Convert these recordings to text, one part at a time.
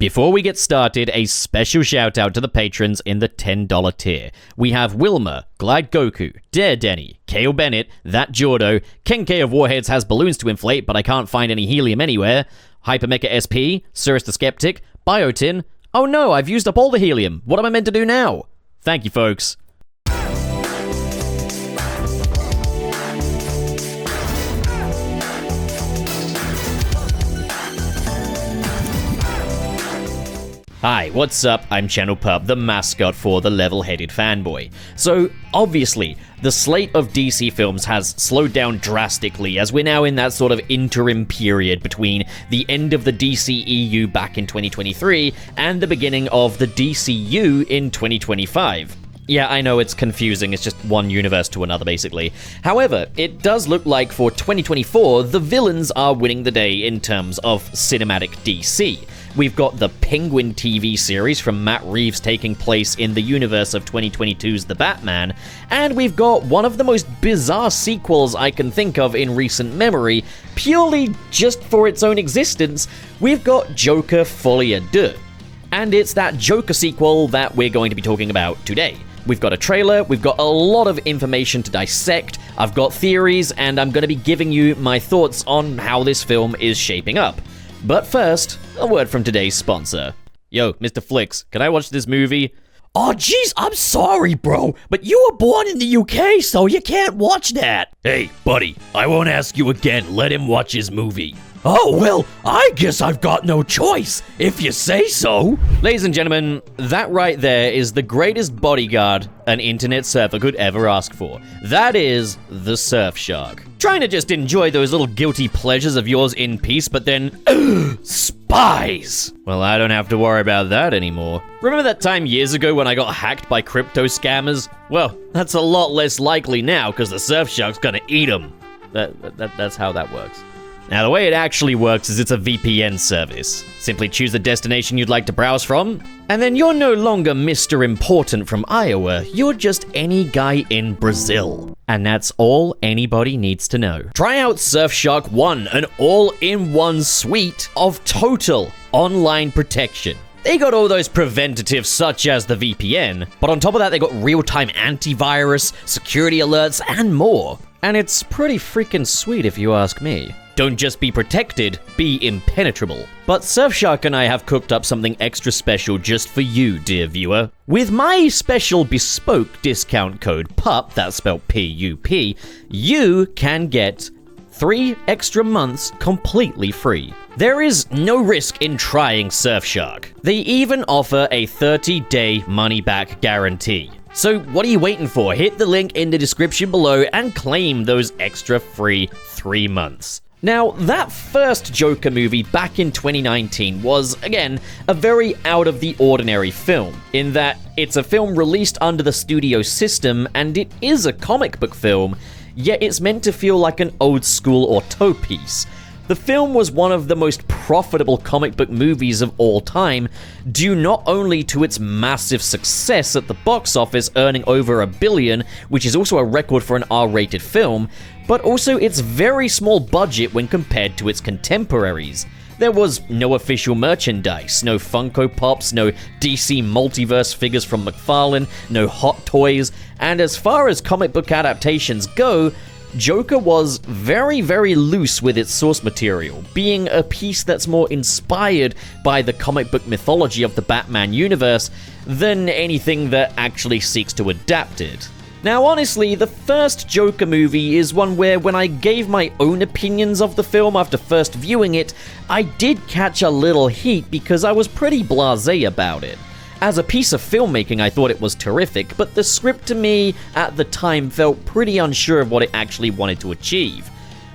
Before we get started, a special shout out to the patrons in the $10 tier. We have Wilma, Glide Goku, Dare Denny, Kale Bennett, That Jordo, Ken K of Warheads has balloons to inflate, but I can't find any helium anywhere, Hypermecha SP, Cirrus the Skeptic, Biotin. Oh no, I've used up all the helium. What am I meant to do now? Thank you, folks. Hi, what's up? I'm Channel Pup, the mascot for the level-headed fanboy. So, obviously, the slate of DC films has slowed down drastically as we're now in that sort of interim period between the end of the DCEU back in 2023 and the beginning of the DCU in 2025. Yeah, I know it's confusing, it's just one universe to another, basically. However, it does look like for 2024, the villains are winning the day in terms of cinematic DC. We've got the Penguin TV series from Matt Reeves taking place in the universe of 2022's The Batman, and we've got one of the most bizarre sequels I can think of in recent memory, purely just for its own existence. We've got Joker Folie à Deux. And it's that Joker sequel that we're going to be talking about today. We've got a trailer, we've got a lot of information to dissect, I've got theories, and I'm going to be giving you my thoughts on how this film is shaping up. But first, a word from today's sponsor. Yo, Mr. Flicks, can I watch this movie? Oh, jeez, I'm sorry, bro, but you were born in the UK, so you can't watch that. Hey, buddy, I won't ask you again. Let him watch his movie. Oh, well, I guess I've got no choice, if you say so. Ladies and gentlemen, that right there is the greatest bodyguard an internet surfer could ever ask for. That is the Surfshark. Trying to just enjoy those little guilty pleasures of yours in peace, but then, spies! Well, I don't have to worry about that anymore. Remember that time years ago when I got hacked by crypto scammers? Well, that's a lot less likely now, because the Surfshark's gonna eat them. That's how that works. Now, the way it actually works is it's a VPN service. Simply choose the destination you'd like to browse from, and then you're no longer Mr. Important from Iowa, you're just any guy in Brazil. And that's all anybody needs to know. Try out Surfshark One, an all-in-one suite of total online protection. They got all those preventatives such as the VPN, but on top of that they got real-time antivirus, security alerts, and more. And it's pretty freaking sweet if you ask me. Don't just be protected, be impenetrable. But Surfshark and I have cooked up something extra special just for you, dear viewer. With my special bespoke discount code PUP, that's spelled P-U-P, you can get 3 extra months completely free. There is no risk in trying Surfshark. They even offer a 30-day money-back guarantee. So what are you waiting for? Hit the link in the description below and claim those extra free 3 months. Now, that first Joker movie back in 2019 was, again, a very out-of-the-ordinary film, in that it's a film released under the studio system, and it is a comic book film, yet it's meant to feel like an old-school auteur piece. The film was one of the most profitable comic book movies of all time, due not only to its massive success at the box office, earning over $1 billion, which is also a record for an R-rated film, but also its very small budget when compared to its contemporaries. There was no official merchandise, no Funko Pops, no DC Multiverse figures from McFarlane, no Hot Toys, and as far as comic book adaptations go, Joker was very, very loose with its source material, being a piece that's more inspired by the comic book mythology of the Batman universe than anything that actually seeks to adapt it. Now, honestly, the first Joker movie is one where when I gave my own opinions of the film after first viewing it, I did catch a little heat because I was pretty blasé about it. As a piece of filmmaking, I thought it was terrific, but the script to me at the time felt pretty unsure of what it actually wanted to achieve.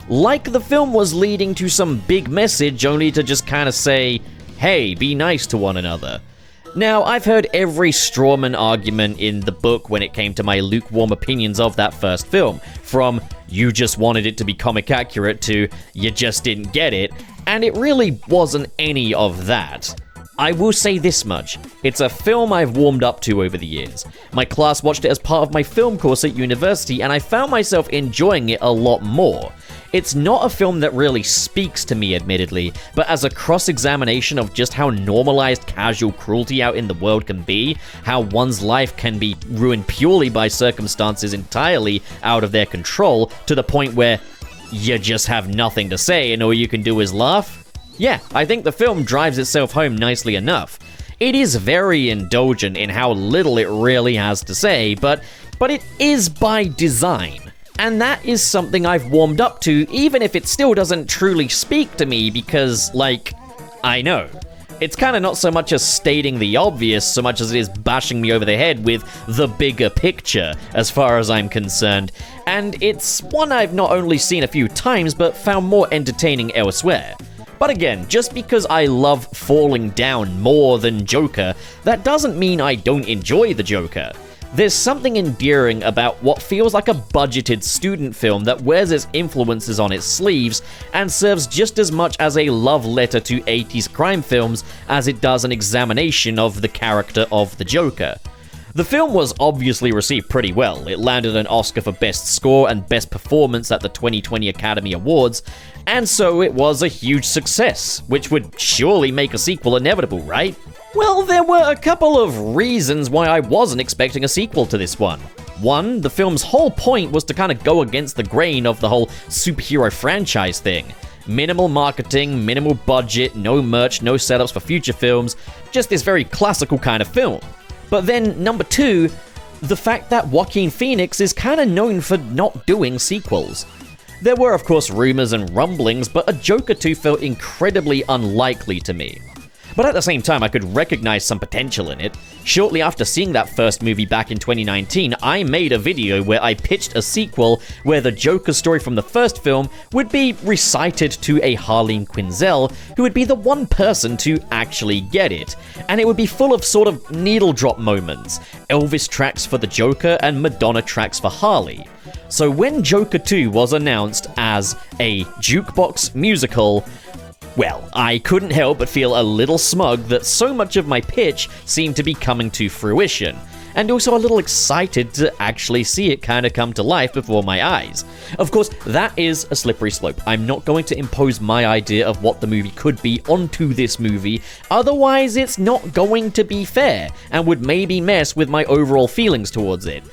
Like the film was leading to some big message only to just kind of say, hey, be nice to one another. Now, I've heard every strawman argument in the book when it came to my lukewarm opinions of that first film, from you just wanted it to be comic accurate to you just didn't get it, and it really wasn't any of that. I will say this much, it's a film I've warmed up to over the years. My class watched it as part of my film course at university, and I found myself enjoying it a lot more. It's not a film that really speaks to me, admittedly, but as a cross-examination of just how normalized casual cruelty out in the world can be, how one's life can be ruined purely by circumstances entirely out of their control, to the point where you just have nothing to say and all you can do is laugh. Yeah, I think the film drives itself home nicely enough. It is very indulgent in how little it really has to say, but it is by design. And that is something I've warmed up to, even if it still doesn't truly speak to me, because, like, I know. It's kind of not so much as stating the obvious so much as it is bashing me over the head with the bigger picture, as far as I'm concerned. And it's one I've not only seen a few times, but found more entertaining elsewhere. But again, just because I love Falling Down more than Joker, that doesn't mean I don't enjoy the Joker. There's something endearing about what feels like a budgeted student film that wears its influences on its sleeves and serves just as much as a love letter to 80s crime films as it does an examination of the character of the Joker. The film was obviously received pretty well. It landed an Oscar for Best Score and Best Performance at the 2020 Academy Awards, and so it was a huge success, which would surely make a sequel inevitable, right? Well, there were a couple of reasons why I wasn't expecting a sequel to this one. One, the film's whole point was to kind of go against the grain of the whole superhero franchise thing. Minimal marketing, minimal budget, no merch, no setups for future films, just this very classical kind of film. But then, number two, the fact that Joaquin Phoenix is kind of known for not doing sequels. There were, of course, rumors and rumblings, but a Joker 2 felt incredibly unlikely to me. But at the same time, I could recognize some potential in it. Shortly after seeing that first movie back in 2019, I made a video where I pitched a sequel where the Joker story from the first film would be recited to a Harley Quinzel, who would be the one person to actually get it. And it would be full of sort of needle drop moments, Elvis tracks for the Joker and Madonna tracks for Harley. So when Joker 2 was announced as a jukebox musical, well, I couldn't help but feel a little smug that so much of my pitch seemed to be coming to fruition, and also a little excited to actually see it kind of come to life before my eyes. Of course, that is a slippery slope. I'm not going to impose my idea of what the movie could be onto this movie, otherwise it's not going to be fair, and would maybe mess with my overall feelings towards it.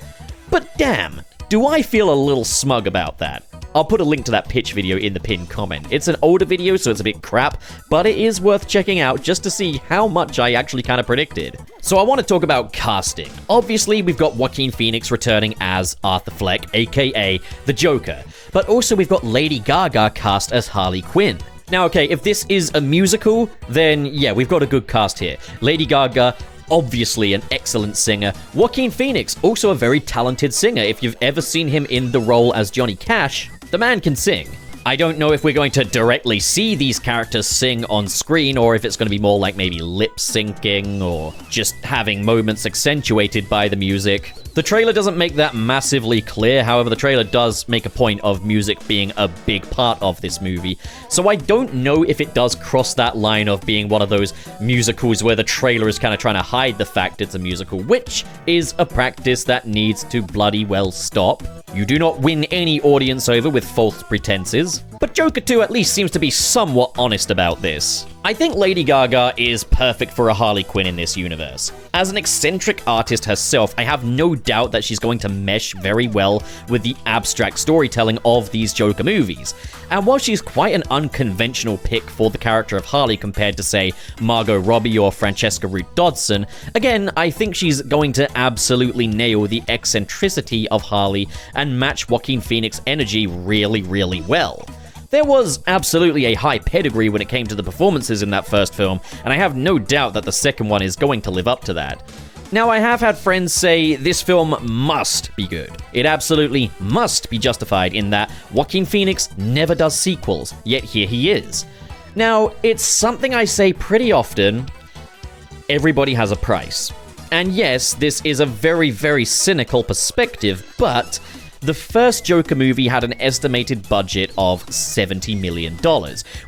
But damn, do I feel a little smug about that? I'll put a link to that pitch video in the pinned comment. It's an older video, so it's a bit crap, but it is worth checking out just to see how much I actually kind of predicted. So I want to talk about casting. Obviously, we've got Joaquin Phoenix returning as Arthur Fleck, aka the Joker, but also we've got Lady Gaga cast as Harley Quinn. Now, okay, if this is a musical, then yeah, we've got a good cast here. Lady Gaga, obviously an excellent singer. Joaquin Phoenix, also a very talented singer. If you've ever seen him in the role as Johnny Cash, the man can sing. I don't know if we're going to directly see these characters sing on screen, or if it's going to be more like maybe lip syncing, or just having moments accentuated by the music. The trailer doesn't make that massively clear, however the trailer does make a point of music being a big part of this movie, so I don't know if it does cross that line of being one of those musicals where the trailer is kind of trying to hide the fact it's a musical, which is a practice that needs to bloody well stop. You do not win any audience over with false pretenses, but Joker 2 at least seems to be somewhat honest about this. I think Lady Gaga is perfect for a Harley Quinn in this universe. As an eccentric artist herself, I have no doubt that she's going to mesh very well with the abstract storytelling of these Joker movies. And while she's quite an unconventional pick for the character of Harley compared to, say, Margot Robbie or Francesca Root Dodson, again, I think she's going to absolutely nail the eccentricity of Harley and match Joaquin Phoenix's energy really, really well. There was absolutely a high pedigree when it came to the performances in that first film, and I have no doubt that the second one is going to live up to that. Now, I have had friends say this film must be good. It absolutely must be justified in that Joaquin Phoenix never does sequels, yet here he is. Now, it's something I say pretty often: everybody has a price. And yes, this is a very, very cynical perspective, but the first Joker movie had an estimated budget of $70 million,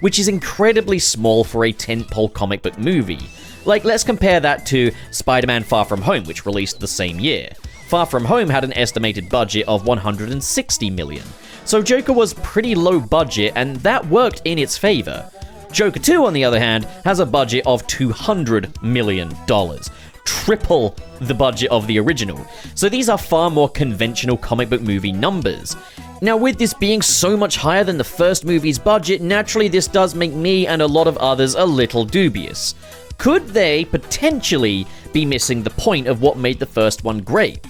which is incredibly small for a tentpole comic book movie. Like, let's compare that to Spider-Man Far From Home, which released the same year. Far From Home had an estimated budget of $160 million. So Joker was pretty low budget, and that worked in its favor. Joker 2, on the other hand, has a budget of $200 million. Triple the budget of the original. So these are far more conventional comic book movie numbers. Now, with this being so much higher than the first movie's budget, naturally this does make me and a lot of others a little dubious. Could they potentially be missing the point of what made the first one great?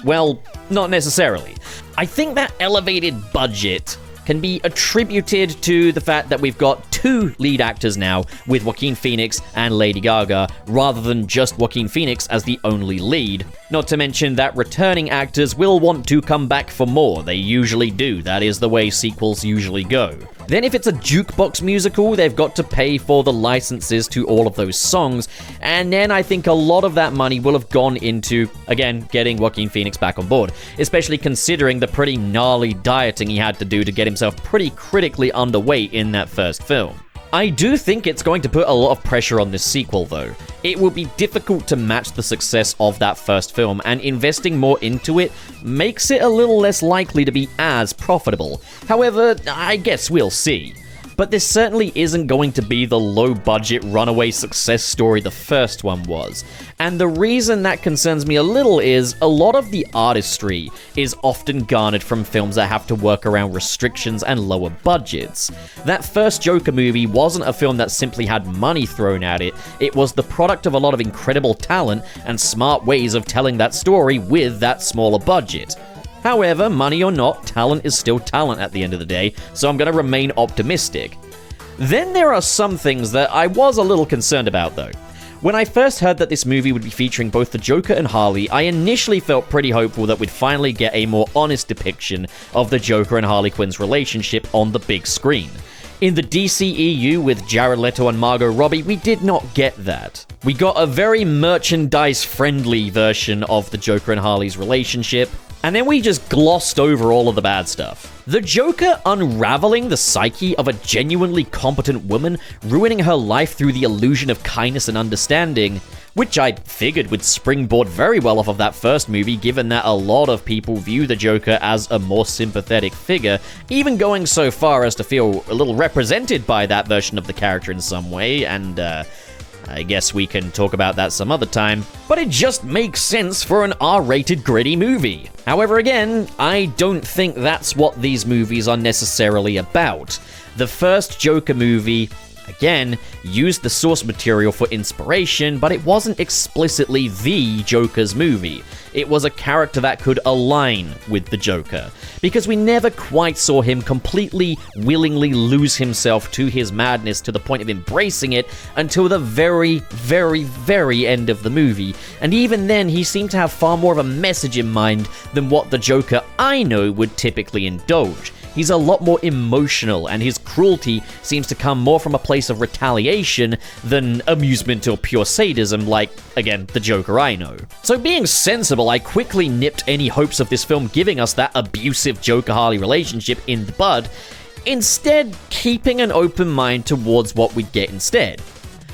Well, not necessarily. I think that elevated budget can be attributed to the fact that we've got two lead actors now with Joaquin Phoenix and Lady Gaga, rather than just Joaquin Phoenix as the only lead. Not to mention that returning actors will want to come back for more. They usually do. That is the way sequels usually go. Then if it's a jukebox musical, they've got to pay for the licenses to all of those songs, and then I think a lot of that money will have gone into, again, getting Joaquin Phoenix back on board, especially considering the pretty gnarly dieting he had to do to get himself pretty critically underweight in that first film. I do think it's going to put a lot of pressure on this sequel, though. It will be difficult to match the success of that first film, and investing more into it makes it a little less likely to be as profitable. However, I guess we'll see. But this certainly isn't going to be the low-budget runaway success story the first one was. And the reason that concerns me a little is a lot of the artistry is often garnered from films that have to work around restrictions and lower budgets. That first Joker movie wasn't a film that simply had money thrown at it. It was the product of a lot of incredible talent and smart ways of telling that story with that smaller budget. However, money or not, talent is still talent at the end of the day, so I'm going to remain optimistic. Then there are some things that I was a little concerned about, though. When I first heard that this movie would be featuring both the Joker and Harley, I initially felt pretty hopeful that we'd finally get a more honest depiction of the Joker and Harley Quinn's relationship on the big screen. In the DCEU with Jared Leto and Margot Robbie, we did not get that. We got a very merchandise-friendly version of the Joker and Harley's relationship, and then we just glossed over all of the bad stuff. The Joker unraveling the psyche of a genuinely competent woman, ruining her life through the illusion of kindness and understanding, which I figured would springboard very well off of that first movie, given that a lot of people view the Joker as a more sympathetic figure, even going so far as to feel a little represented by that version of the character in some way, and I guess we can talk about that some other time, but it just makes sense for an R-rated gritty movie. However, again, I don't think that's what these movies are necessarily about. The first Joker movie, again, used the source material for inspiration, but it wasn't explicitly the Joker's movie. It was a character that could align with the Joker, because we never quite saw him completely willingly lose himself to his madness to the point of embracing it until the very, very, very end of the movie. And even then, he seemed to have far more of a message in mind than what the Joker I know would typically indulge. He's a lot more emotional, and his cruelty seems to come more from a place of retaliation than amusement or pure sadism like, again, the Joker I know. So being sensible, I quickly nipped any hopes of this film giving us that abusive Joker-Harley relationship in the bud, instead keeping an open mind towards what we'd get instead.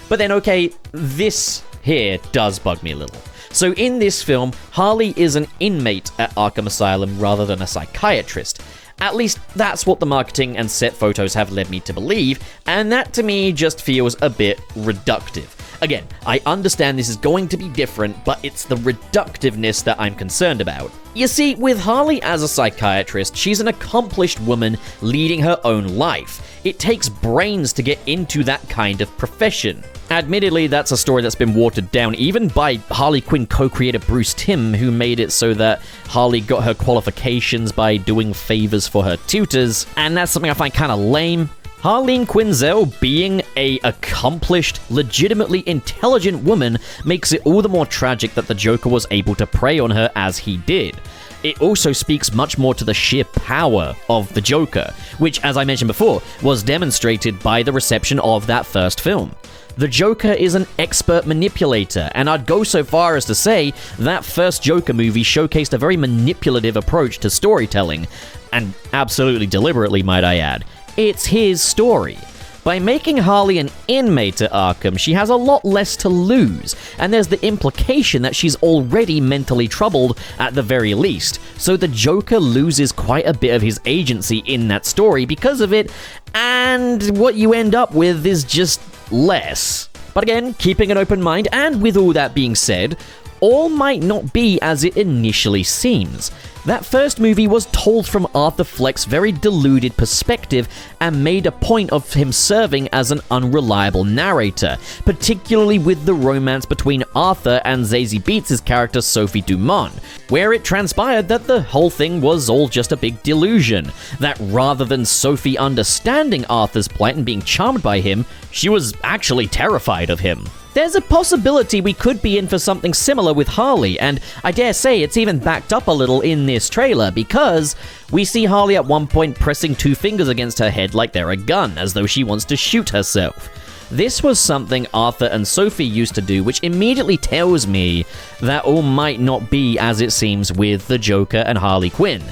But then, okay, this here does bug me a little. So in this film, Harley is an inmate at Arkham Asylum rather than a psychiatrist. At least that's what the marketing and set photos have led me to believe, and that to me just feels a bit reductive. Again, I understand this is going to be different, but it's the reductiveness that I'm concerned about. You see, with Harley as a psychiatrist, she's an accomplished woman leading her own life. It takes brains to get into that kind of profession. Admittedly, that's a story that's been watered down even by Harley Quinn co-creator Bruce Timm, who made it so that Harley got her qualifications by doing favors for her tutors, and that's something I find kind of lame. Harleen Quinzel being a accomplished, legitimately intelligent woman makes it all the more tragic that the Joker was able to prey on her as he did. It also speaks much more to the sheer power of the Joker, which, as I mentioned before, was demonstrated by the reception of that first film. The Joker is an expert manipulator, and I'd go so far as to say that first Joker movie showcased a very manipulative approach to storytelling, and absolutely deliberately, might I add. It's his story. By making Harley an inmate at Arkham, she has a lot less to lose, and there's the implication that she's already mentally troubled at the very least, so the Joker loses quite a bit of his agency in that story because of it, and what you end up with is just less. But again, keeping an open mind, and with all that being said, all might not be as it initially seems. That first movie was told from Arthur Fleck's very deluded perspective and made a point of him serving as an unreliable narrator, particularly with the romance between Arthur and Zazie Beetz' character Sophie Dumont, where it transpired that the whole thing was all just a big delusion, that rather than Sophie understanding Arthur's plight and being charmed by him, she was actually terrified of him. There's a possibility we could be in for something similar with Harley, and I dare say it's even backed up a little in this trailer, because we see Harley at one point pressing 2 fingers against her head like they're a gun, as though she wants to shoot herself. This was something Arthur and Sophie used to do, which immediately tells me that all might not be as it seems with the Joker and Harley Quinn.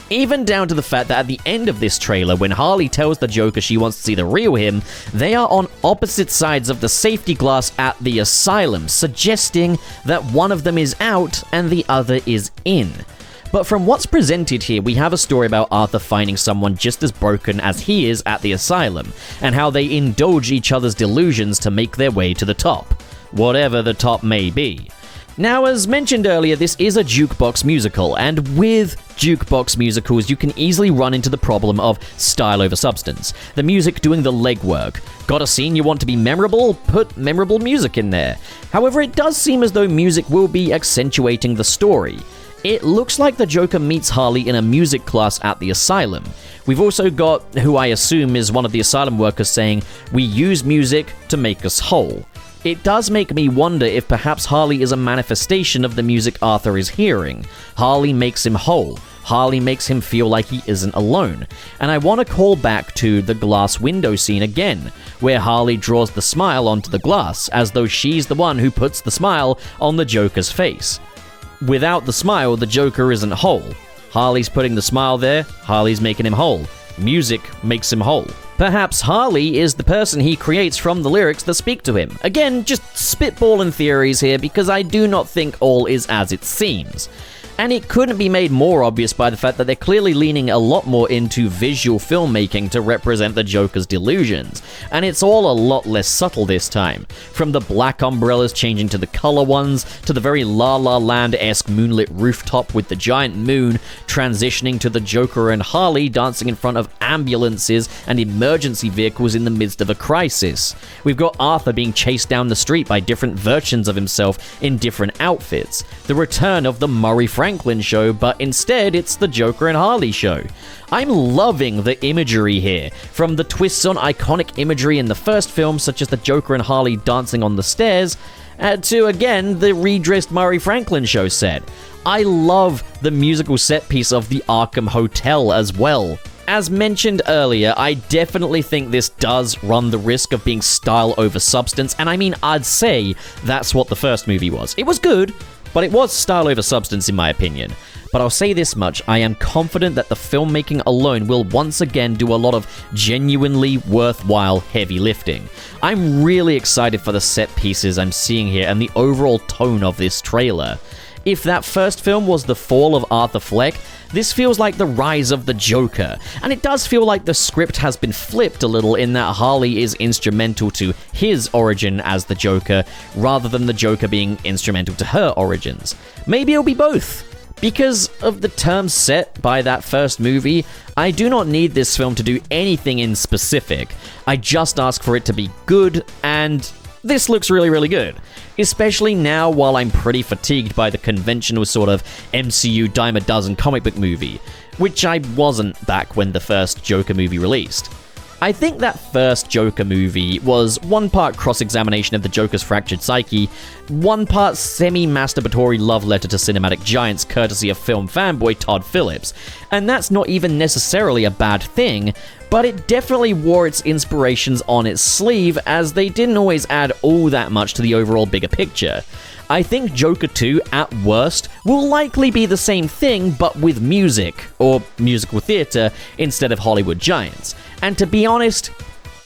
Even down to the fact that at the end of this trailer, when Harley tells the Joker she wants to see the real him, they are on opposite sides of the safety glass at the asylum, suggesting that one of them is out and the other is in. But from what's presented here, we have a story about Arthur finding someone just as broken as he is at the asylum, and how they indulge each other's delusions to make their way to the top, whatever the top may be. Now, as mentioned earlier, this is a jukebox musical, and with jukebox musicals, you can easily run into the problem of style over substance. The music doing the legwork. Got a scene you want to be memorable? Put memorable music in there. However, it does seem as though music will be accentuating the story. It looks like the Joker meets Harley in a music class at the asylum. We've also got, who I assume is one of the asylum workers, saying, "We use music to make us whole." It does make me wonder if perhaps Harley is a manifestation of the music Arthur is hearing. Harley makes him whole. Harley makes him feel like he isn't alone. And I want to call back to the glass window scene again, where Harley draws the smile onto the glass, as though she's the one who puts the smile on the Joker's face. Without the smile, the Joker isn't whole. Harley's putting the smile there, Harley's making him whole. Music makes him whole. Perhaps Harley is the person he creates from the lyrics that speak to him. Again, just spitballing theories here, because I do not think all is as it seems. And it couldn't be made more obvious by the fact that they're clearly leaning a lot more into visual filmmaking to represent the Joker's delusions. And it's all a lot less subtle this time. From the black umbrellas changing to the color ones, to the very La La Land-esque moonlit rooftop with the giant moon, transitioning to the Joker and Harley dancing in front of ambulances and emergency vehicles in the midst of a crisis. We've got Arthur being chased down the street by different versions of himself in different outfits. The return of the Murray Franklin show, but instead it's the Joker and Harley show. I'm loving the imagery here, from the twists on iconic imagery in the first film, such as the Joker and Harley dancing on the stairs, to, again, the redressed Murray Franklin show set. I love the musical set piece of the Arkham Hotel as well. As mentioned earlier, I definitely think this does run the risk of being style over substance, and I mean, I'd say that's what the first movie was. It was good, but it was style over substance in my opinion. But I'll say this much, I am confident that the filmmaking alone will once again do a lot of genuinely worthwhile heavy lifting. I'm really excited for the set pieces I'm seeing here and the overall tone of this trailer. If that first film was the fall of Arthur Fleck, this feels like the rise of the Joker, and it does feel like the script has been flipped a little in that Harley is instrumental to his origin as the Joker, rather than the Joker being instrumental to her origins. Maybe it'll be both. Because of the terms set by that first movie, I do not need this film to do anything in specific. I just ask for it to be good, and this looks really, really good. Especially now while I'm pretty fatigued by the conventional sort of MCU dime a dozen comic book movie, which I wasn't back when the first Joker movie released. I think that first Joker movie was one part cross-examination of the Joker's fractured psyche, one part semi-masturbatory love letter to cinematic giants courtesy of film fanboy Todd Phillips, and that's not even necessarily a bad thing, but it definitely wore its inspirations on its sleeve, as they didn't always add all that much to the overall bigger picture. I think Joker 2, at worst, will likely be the same thing, but with music, or musical theater, instead of Hollywood giants. And to be honest,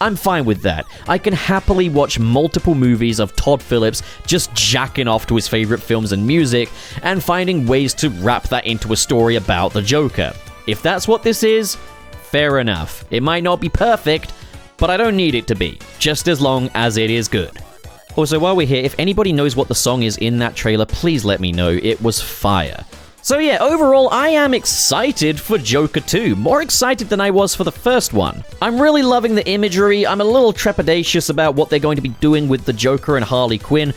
I'm fine with that. I can happily watch multiple movies of Todd Phillips just jacking off to his favorite films and music and finding ways to wrap that into a story about the Joker. If that's what this is, fair enough. It might not be perfect, but I don't need it to be, just as long as it is good. Also, while we're here, if anybody knows what the song is in that trailer, please let me know. It was fire. So yeah, overall, I am excited for Joker 2. More excited than I was for the first one. I'm really loving the imagery. I'm a little trepidatious about what they're going to be doing with the Joker and Harley Quinn.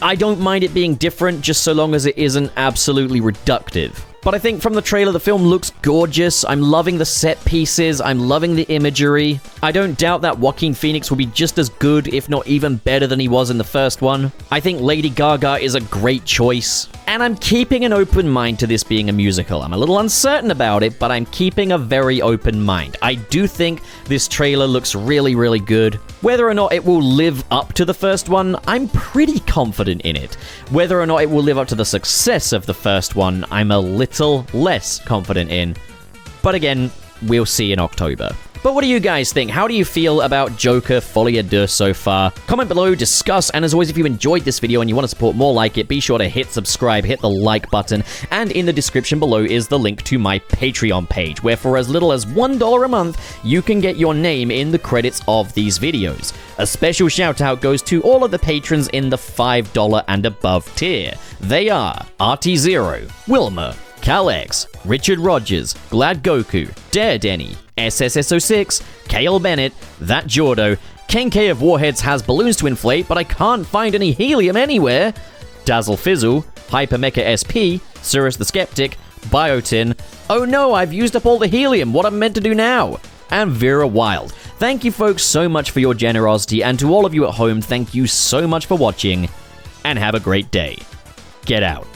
I don't mind it being different, just so long as it isn't absolutely reductive. But I think from the trailer, the film looks gorgeous. I'm loving the set pieces. I'm loving the imagery. I don't doubt that Joaquin Phoenix will be just as good, if not even better than he was in the first one. I think Lady Gaga is a great choice. And I'm keeping an open mind to this being a musical. I'm a little uncertain about it, but I'm keeping a very open mind. I do think this trailer looks really, really good. Whether or not it will live up to the first one, I'm pretty confident in it. Whether or not it will live up to the success of the first one, I'm a little less confident in. But again, we'll see in October. But what do you guys think? How do you feel about Joker Folie à Deux so far? Comment below, discuss, and as always, if you enjoyed this video and you want to support more like it, be sure to hit subscribe, hit the like button, and in the description below is the link to my Patreon page, where for as little as $1 a month, you can get your name in the credits of these videos. A special shout out goes to all of the patrons in the $5 and above tier. They are RT0, Wilma, Calex, Richard Rogers, Glad Goku, Dare Denny, SSS06, Kale Bennett, That Jordo, Ken K of Warheads has balloons to inflate, but I can't find any helium anywhere, Dazzle Fizzle, Hypermecha SP, Cirrus the Skeptic, Biotin, oh no, I've used up all the helium, what am I meant to do now? And Vera Wild. Thank you folks so much for your generosity, and to all of you at home, thank you so much for watching, and have a great day. Get out.